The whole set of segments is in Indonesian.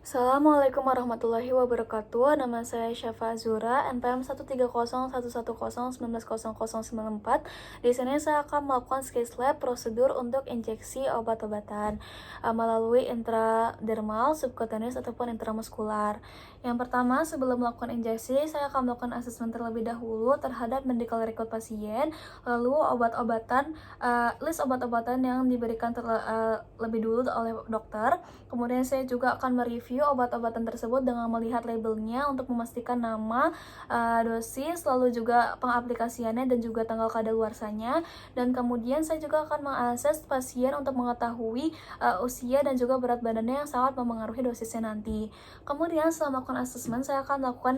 Assalamualaikum warahmatullahi wabarakatuh. Nama saya Syafa Azura, NPM 1301101190094. Di sini saya akan melakukan skills lab prosedur untuk injeksi obat-obatan melalui intradermal, subcutaneous ataupun intramuskular. Yang pertama, sebelum melakukan injeksi, saya akan melakukan asesmen terlebih dahulu terhadap medical record pasien, lalu list obat-obatan yang diberikan lebih dulu oleh dokter. Kemudian saya juga akan mereview obat-obatan tersebut dengan melihat labelnya untuk memastikan nama, dosis, lalu juga pengaplikasiannya dan juga tanggal kadaluarsanya. Dan kemudian saya juga akan mengakses pasien untuk mengetahui usia dan juga berat badannya yang sangat mempengaruhi dosisnya nanti. Kemudian setelah melakukan asesmen, saya akan melakukan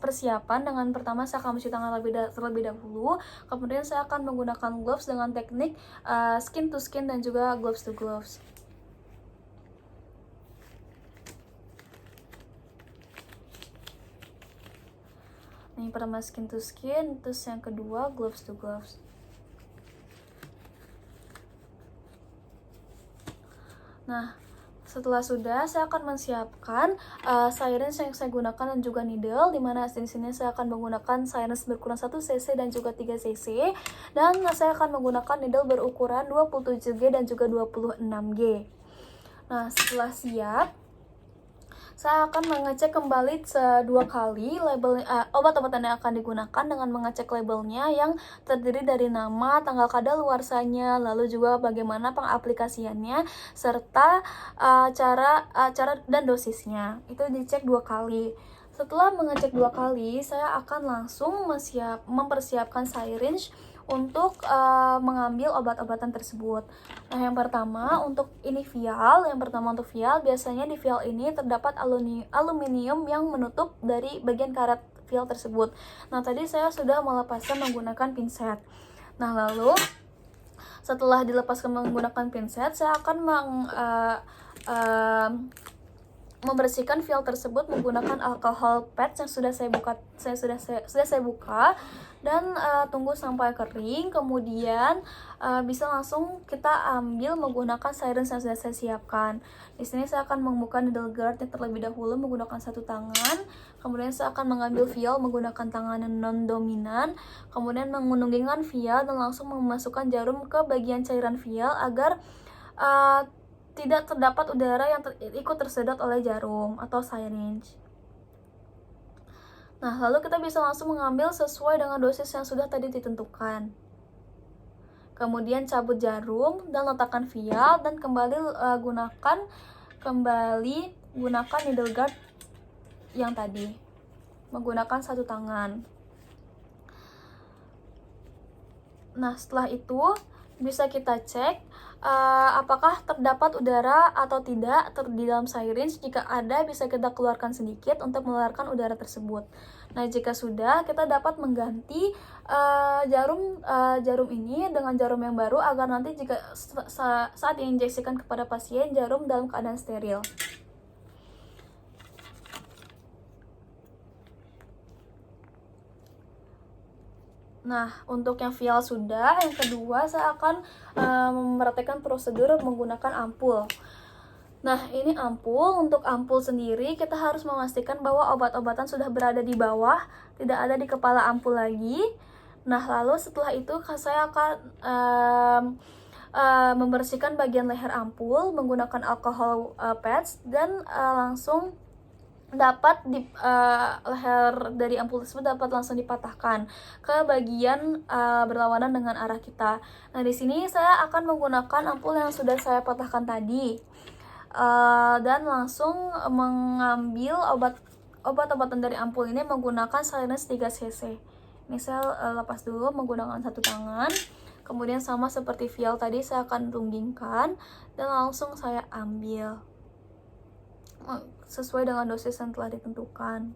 persiapan. Dengan pertama saya akan mencuci tangan terlebih dahulu, kemudian saya akan menggunakan gloves dengan teknik skin to skin dan juga gloves to gloves. Yang pertama skin to skin, terus yang kedua gloves to gloves. Nah, setelah sudah, saya akan menyiapkan syringe yang saya gunakan dan juga needle, dimana di sini saya akan menggunakan syringe berukuran 1 cc dan juga 3 cc, dan saya akan menggunakan needle berukuran 27G dan juga 26G. Nah, setelah siap, saya akan mengecek kembali 2 kali label obat-obatan yang akan digunakan dengan mengecek labelnya yang terdiri dari nama, tanggal kadaluarsanya, lalu juga bagaimana pengaplikasiannya serta cara dan dosisnya. Itu dicek 2 kali. Setelah mengecek 2 kali, saya akan langsung mempersiapkan syringe untuk mengambil obat-obatan tersebut. Nah, yang pertama untuk vial, biasanya di vial ini terdapat aluminium yang menutup dari bagian karet vial tersebut. Nah, tadi saya sudah melepaskan menggunakan pinset. Nah, lalu setelah dilepaskan menggunakan pinset, saya akan membersihkan vial tersebut menggunakan alcohol pads yang sudah saya buka dan tunggu sampai kering. Kemudian bisa langsung kita ambil menggunakan syringe yang sudah saya siapkan. Di sini saya akan membuka needle guardnya terlebih dahulu menggunakan satu tangan. Kemudian saya akan mengambil vial menggunakan tangan yang non dominan. Kemudian mengunggingkan vial dan langsung memasukkan jarum ke bagian cairan vial agar tidak terdapat udara yang ikut tersedot oleh jarum atau syringe. Nah, lalu kita bisa langsung mengambil sesuai dengan dosis yang sudah tadi ditentukan. Kemudian cabut jarum dan letakkan vial dan kembali gunakan needle guard yang tadi menggunakan satu tangan. Nah, setelah itu bisa kita cek apakah terdapat udara atau tidak di dalam syringe. Jika ada, bisa kita keluarkan sedikit untuk mengeluarkan udara tersebut. Nah, jika sudah, kita dapat mengganti jarum ini dengan jarum yang baru agar nanti jika saat diinjeksikan kepada pasien, jarum dalam keadaan steril. Nah, untuk yang vial sudah, yang kedua saya akan mempraktekkan prosedur menggunakan ampul. Nah, ini ampul. Untuk ampul sendiri, kita harus memastikan bahwa obat-obatan sudah berada di bawah, tidak ada di kepala ampul lagi. Nah, lalu setelah itu saya akan membersihkan bagian leher ampul menggunakan alcohol pads dan langsung dapat leher dari ampul tersebut dapat langsung dipatahkan ke bagian berlawanan dengan arah kita. Nah, di sini saya akan menggunakan ampul yang sudah saya patahkan tadi dan langsung mengambil obat-obatan dari ampul ini menggunakan syringe 3 cc. Ini saya lepas dulu menggunakan satu tangan. Kemudian sama seperti vial tadi, saya akan tunggingkan dan langsung saya ambil sesuai dengan dosis yang telah ditentukan.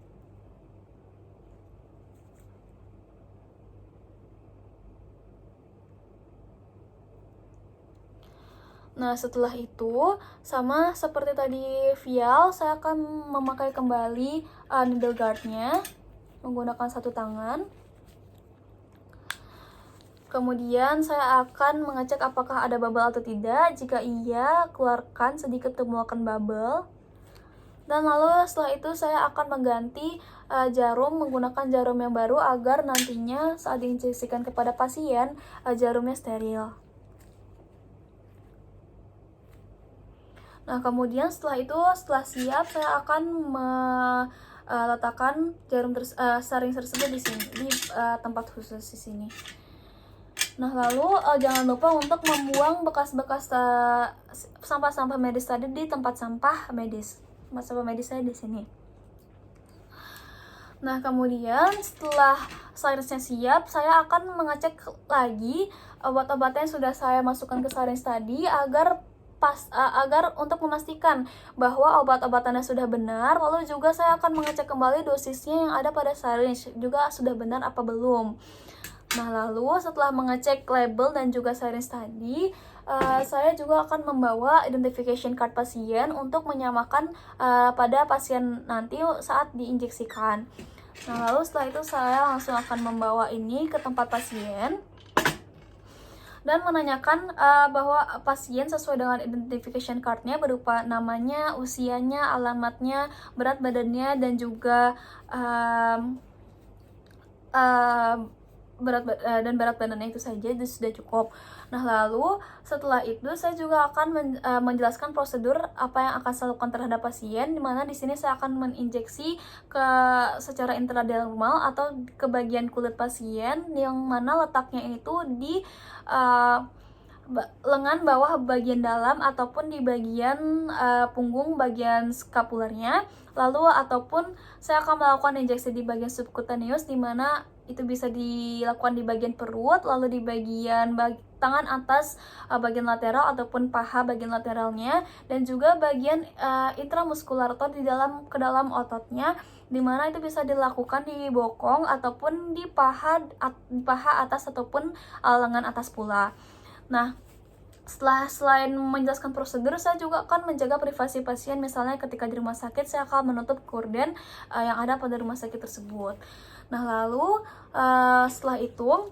Nah, setelah itu, sama seperti tadi vial, saya akan memakai kembali needle guardnya menggunakan satu tangan. Kemudian saya akan mengecek apakah ada bubble atau tidak. Jika iya, keluarkan sedikit temukan bubble. Dan lalu setelah itu saya akan mengganti jarum menggunakan jarum yang baru agar nantinya saat diinjeksikan kepada pasien jarumnya steril. Nah, kemudian setelah siap, saya akan meletakkan saring tersebut di sini, di tempat khusus di sini. Nah, lalu jangan lupa untuk membuang bekas-bekas sampah-sampah medis tadi di tempat sampah medis. Tempat sampah medis saya di sini. Nah, kemudian setelah syringe-nya siap, saya akan mengecek lagi obat-obatnya yang sudah saya masukkan ke syringe tadi agar untuk memastikan bahwa obat-obatannya sudah benar. Lalu juga saya akan mengecek kembali dosisnya yang ada pada syringe juga sudah benar apa belum. Nah, lalu setelah mengecek label dan juga syringe tadi, saya juga akan membawa identification card pasien untuk menyamakan pada pasien nanti saat diinjeksikan. Nah, lalu setelah itu saya langsung akan membawa ini ke tempat pasien dan menanyakan bahwa pasien sesuai dengan identification card-nya berupa namanya, usianya, alamatnya, berat badannya, dan juga berat badannya itu saja, itu sudah cukup. Nah, lalu setelah itu saya juga akan menjelaskan prosedur apa yang akan saya lakukan terhadap pasien, dimana di sini saya akan menginjeksi secara intradermal atau ke bagian kulit pasien yang mana letaknya itu di lengan bawah bagian dalam ataupun di bagian punggung bagian skapulernya. Lalu ataupun saya akan melakukan injeksi di bagian subcutaneous, di mana itu bisa dilakukan di bagian perut, lalu di bagian tangan atas bagian lateral ataupun paha bagian lateralnya, dan juga bagian intramuskular atau ke dalam ototnya, dimana itu bisa dilakukan di bokong ataupun di paha atas ataupun lengan atas pula. Nah, selain menjelaskan prosedur, saya juga akan menjaga privasi pasien. Misalnya ketika di rumah sakit, saya akan menutup gorden yang ada pada rumah sakit tersebut. Nah, lalu setelah itu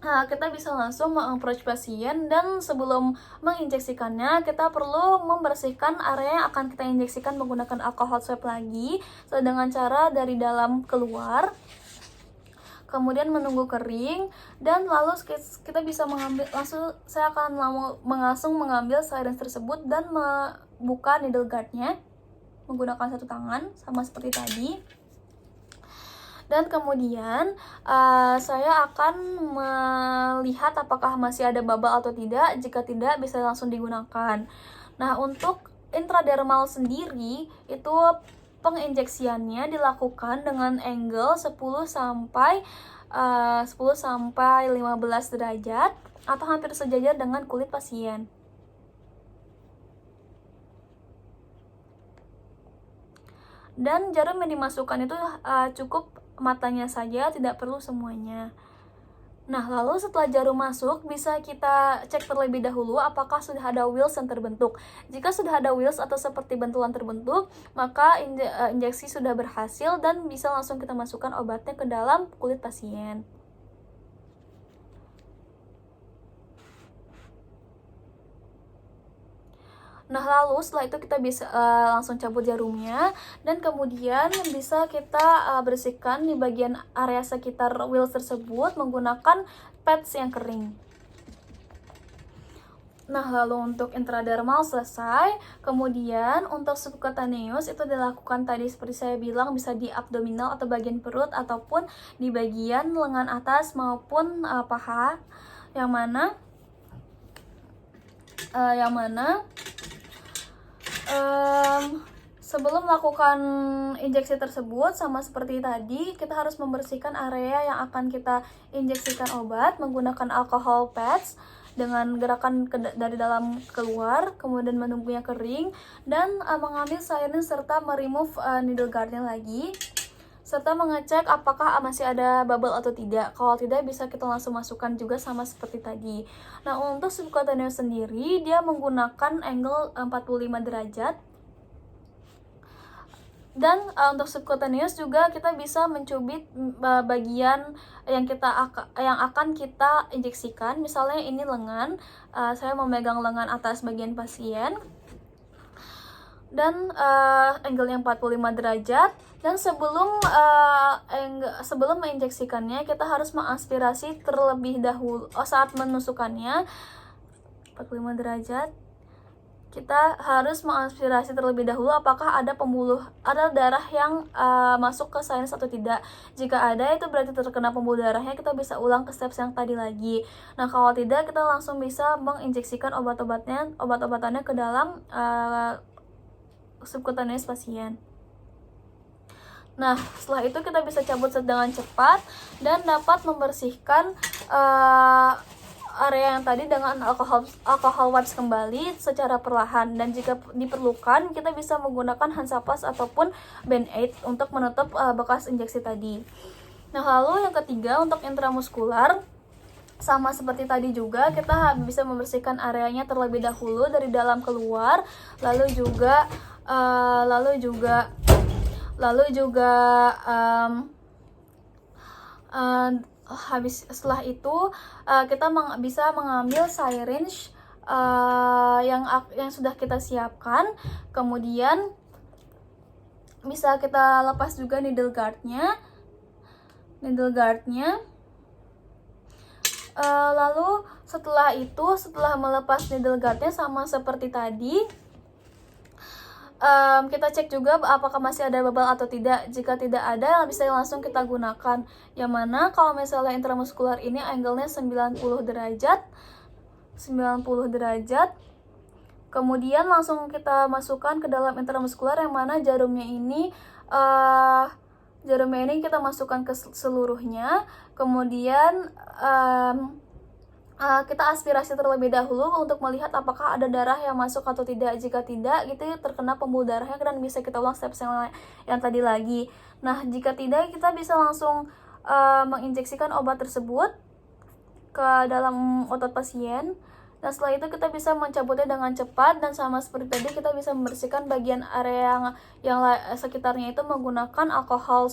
kita bisa langsung meng-approach pasien, dan sebelum menginjeksikannya kita perlu membersihkan area yang akan kita injeksikan menggunakan alcohol swab lagi dengan cara dari dalam keluar, kemudian menunggu kering, dan lalu kita bisa saya akan langsung mengambil syringe tersebut dan membuka needle guard-nya menggunakan satu tangan sama seperti tadi. Dan kemudian saya akan melihat apakah masih ada bubble atau tidak. Jika tidak, bisa langsung digunakan. Nah, untuk intradermal sendiri itu penginjeksiannya dilakukan dengan angle 10 sampai 15 derajat atau hampir sejajar dengan kulit pasien. Dan jarum yang dimasukkan itu cukup matanya saja, tidak perlu semuanya. Nah, lalu setelah jarum masuk, bisa kita cek terlebih dahulu apakah sudah ada wheals yang terbentuk. Jika sudah ada wheals atau seperti bentulan terbentuk, maka injeksi sudah berhasil dan bisa langsung kita masukkan obatnya ke dalam kulit pasien. Nah, lalu setelah itu kita bisa langsung cabut jarumnya, dan kemudian bisa kita bersihkan di bagian area sekitar wheels tersebut menggunakan pads yang kering. Nah, lalu untuk intradermal selesai. Kemudian untuk subcutaneous itu dilakukan tadi seperti saya bilang, bisa di abdominal atau bagian perut ataupun di bagian lengan atas maupun paha, yang mana sebelum melakukan injeksi tersebut, sama seperti tadi, kita harus membersihkan area yang akan kita injeksikan obat menggunakan alcohol pads dengan gerakan dari dalam keluar, kemudian menunggunya kering, dan mengambil syringe serta meremove needle guard-nya lagi, serta mengecek apakah masih ada bubble atau tidak. Kalau tidak, bisa kita langsung masukkan juga sama seperti tadi. Nah, untuk subcutaneous sendiri, dia menggunakan angle 45 derajat. Dan untuk subcutaneous juga kita bisa mencubit bagian yang akan kita injeksikan. Misalnya ini lengan, saya memegang lengan atas bagian pasien. dan angle-nya 45 derajat. Dan sebelum menginjeksikannya, kita harus mengaspirasi terlebih dahulu. Saat menusukkannya 45 derajat, kita harus mengaspirasi terlebih dahulu apakah ada darah yang masuk ke sinus atau tidak. Jika ada, itu berarti terkena pembuluh darahnya, kita bisa ulang ke steps yang tadi lagi. Nah, kalau tidak, kita langsung bisa menginjeksikan obat-obatannya ke dalam subkutaneus pasien. Nah, setelah itu kita bisa cabut dengan cepat dan dapat membersihkan area yang tadi dengan alkohol wipes kembali secara perlahan. Dan jika diperlukan, kita bisa menggunakan Hansaplast ataupun Band-Aid untuk menutup bekas injeksi tadi. Nah, lalu yang ketiga, untuk intramuskular, sama seperti tadi juga, kita bisa membersihkan areanya terlebih dahulu dari dalam keluar, lalu juga habis setelah itu kita bisa mengambil syringe yang sudah kita siapkan, kemudian bisa kita lepas juga needle guardnya. Lalu setelah melepas needle guardnya, sama seperti tadi, kita cek juga apakah masih ada bubble atau tidak. Jika tidak ada, bisa langsung kita gunakan. Yang mana kalau misalnya intramuskular ini angle-nya 90 derajat. Kemudian langsung kita masukkan ke dalam intramuskular, yang mana jarumnya ini kita masukkan ke seluruhnya. Kemudian kita aspirasi terlebih dahulu untuk melihat apakah ada darah yang masuk atau tidak. Jika tidak, gitu terkena pembuluh darahnya, dan bisa kita ulang steps yang tadi lagi. Nah, jika tidak, kita bisa langsung menginjeksikan obat tersebut ke dalam otot pasien. Dan setelah itu kita bisa mencabutnya dengan cepat, dan sama seperti tadi kita bisa membersihkan bagian area yang sekitarnya itu menggunakan alcohol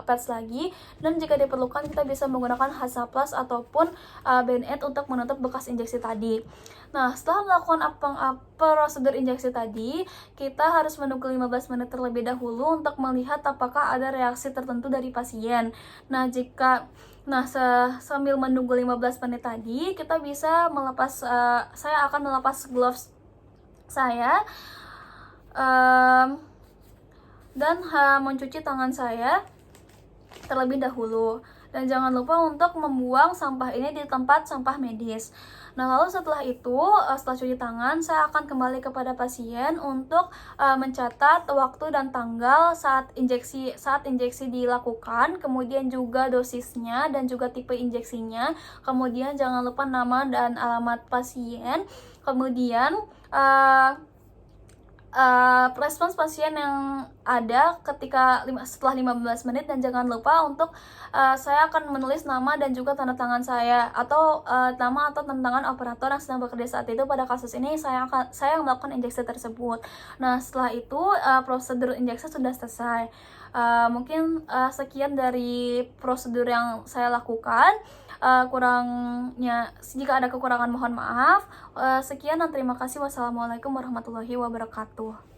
pads lagi. Dan jika diperlukan, kita bisa menggunakan Hansaplast ataupun Band-Aid untuk menutup bekas injeksi tadi. Nah, setelah melakukan prosedur injeksi tadi, kita harus menunggu 15 menit terlebih dahulu untuk melihat apakah ada reaksi tertentu dari pasien. Sambil menunggu 15 menit tadi, kita bisa saya akan melepas gloves saya dan mencuci tangan saya terlebih dahulu. Dan jangan lupa untuk membuang sampah ini di tempat sampah medis. Nah, lalu setelah cuci tangan, saya akan kembali kepada pasien untuk mencatat waktu dan tanggal saat injeksi dilakukan, kemudian juga dosisnya dan juga tipe injeksinya. Kemudian jangan lupa nama dan alamat pasien. Kemudian respons pasien yang ada setelah 15 menit. Dan jangan lupa untuk saya akan menulis nama dan juga tanda tangan saya, atau nama atau tanda tangan operator yang sedang bekerja saat itu. Pada kasus ini saya yang melakukan injeksi tersebut. Nah, setelah itu prosedur injeksi sudah selesai. Mungkin sekian dari prosedur yang saya lakukan. Jika ada kekurangan, mohon maaf. Sekian dan terima kasih. Wassalamualaikum warahmatullahi wabarakatuh.